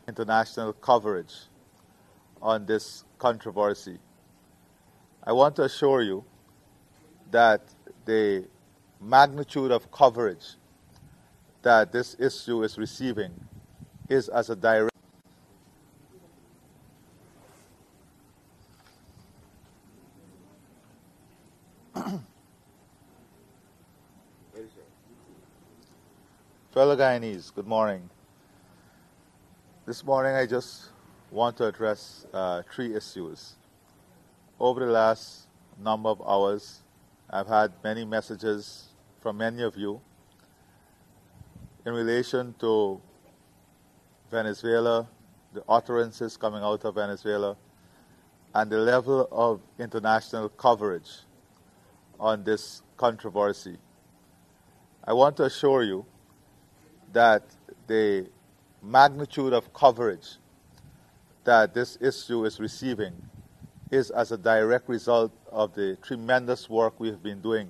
international coverage on this controversy. I want to assure you that the magnitude of coverage that this issue is receiving is as a direct Fellow Guyanese, good morning. This morning I just want to address three issues. Over the last number of hours, I've had many messages from many of you in relation to Venezuela, the utterances coming out of Venezuela, and the level of international coverage on this controversy. I want to assure you that the magnitude of coverage that this issue is receiving is as a direct result of the tremendous work we have been doing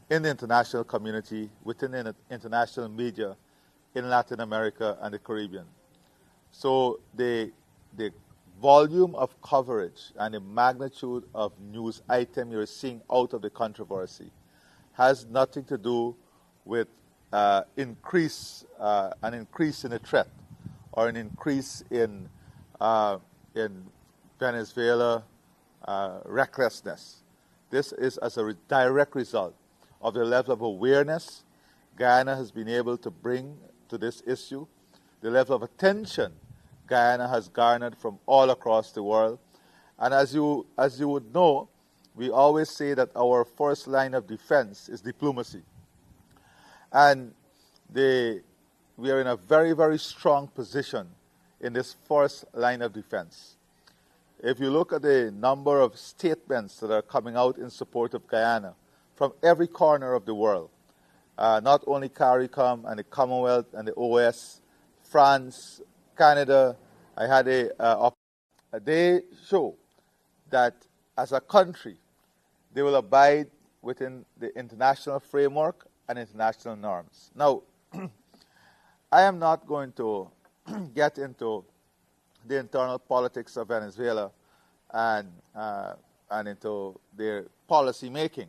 in the international community, within the international media in Latin America and the Caribbean. So the volume of coverage and the magnitude of news item you're seeing out of the controversy has nothing to do with an increase in the threat or an increase in Venezuela recklessness. This is as a direct result of the level of awareness Guyana has been able to bring to this issue, the level of attention Guyana has garnered from all across the world. And as you would know, we always say that our first line of defense is diplomacy. And we are in a very, very strong position in this first line of defense. If you look at the number of statements that are coming out in support of Guyana from every corner of the world, not only CARICOM and the Commonwealth and the OS, France, Canada, they show that as a country, they will abide within the international framework and international norms. Now, I am not going to get into the internal politics of Venezuela and into their policy making,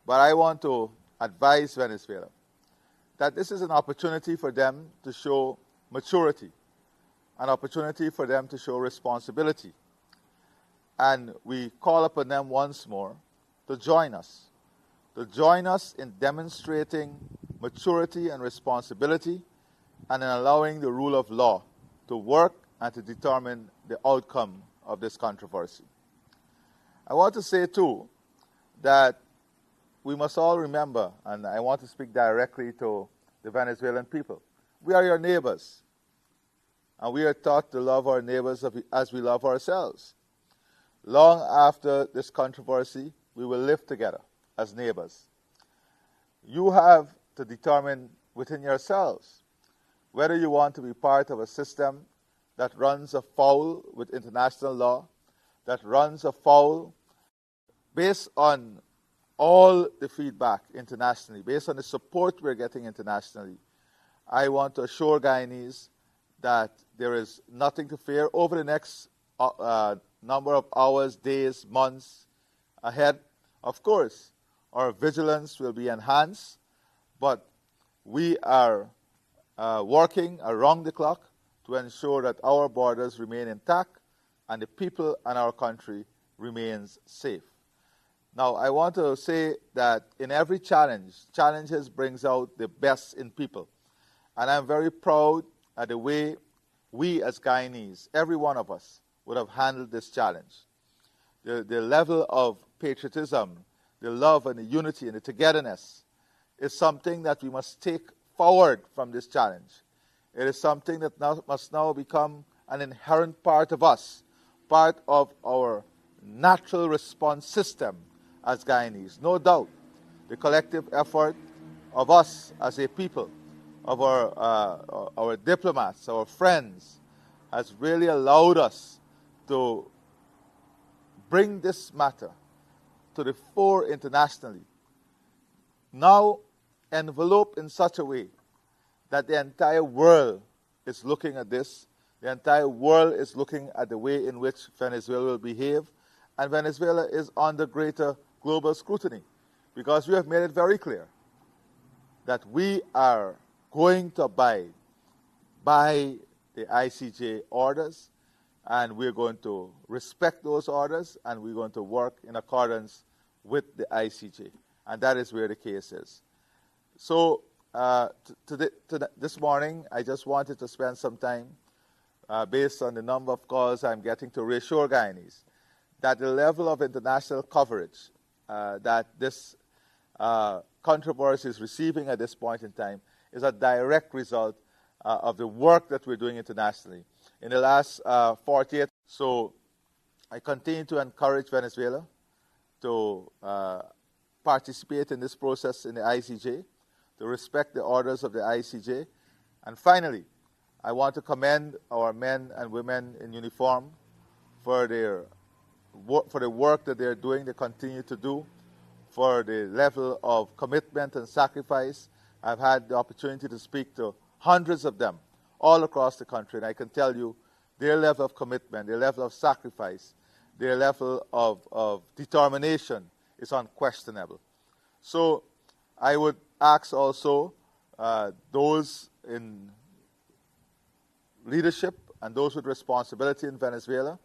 but I want to advise Venezuela that this is an opportunity for them to show maturity, an opportunity for them to show responsibility. And we call upon them once more to join us in demonstrating maturity and responsibility and in allowing the rule of law to work and to determine the outcome of this controversy. I want to say, too, that we must all remember, and I want to speak directly to the Venezuelan people, we are your neighbors, and we are taught to love our neighbors as we love ourselves. Long after this controversy, we will live together as neighbors. You have to determine within yourselves whether you want to be part of a system that runs afoul with international law, that runs afoul based on all the feedback internationally, based on the support we're getting internationally. I want to assure Guyanese that there is nothing to fear over the next number of hours, days, months ahead. Of course, our vigilance will be enhanced, but we are working around the clock to ensure that our borders remain intact and the people in our country remains safe. Now, I want to say that in every challenges brings out the best in people. And I'm very proud at the way we as Guyanese, every one of us, would have handled this challenge. The level of patriotism, the love and the unity and the togetherness is something that we must take forward from this challenge. It is something that must now become an inherent part of us, part of our natural response system as Guyanese. No doubt, the collective effort of us as a people, of our diplomats, our friends, has really allowed us to bring this matter to the fore internationally, now enveloped in such a way that the entire world is looking at this. The entire world is looking at the way in which Venezuela will behave. And Venezuela is under greater global scrutiny because we have made it very clear that we are going to abide by the ICJ orders, and we're going to respect those orders, and we're going to work in accordance with the ICJ. And that is where the case is. So this morning, I just wanted to spend some time, based on the number of calls I'm getting, to reassure Guyanese that the level of international coverage that this controversy is receiving at this point in time is a direct result of the work that we're doing internationally. In the last 48, so I continue to encourage Venezuela to participate in this process in the ICJ, to respect the orders of the ICJ. And finally, I want to commend our men and women in uniform for the work that they're doing, they continue to do, for the level of commitment and sacrifice. I've had the opportunity to speak to hundreds of them all across the country, and I can tell you their level of commitment, their level of sacrifice, their level of determination is unquestionable. So I would ask also those in leadership and those with responsibility in Venezuela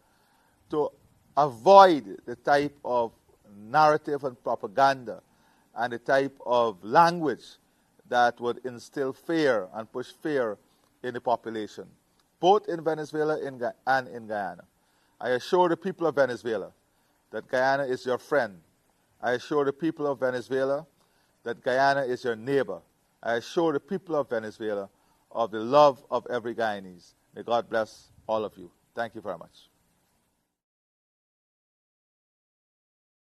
to avoid the type of narrative and propaganda and the type of language that would instill fear and push fear in the population, both in Venezuela and in Guyana. I assure the people of Venezuela that Guyana is your friend. I assure the people of Venezuela that Guyana is your neighbor. I assure the people of Venezuela of the love of every Guyanese. May God bless all of you. Thank you very much.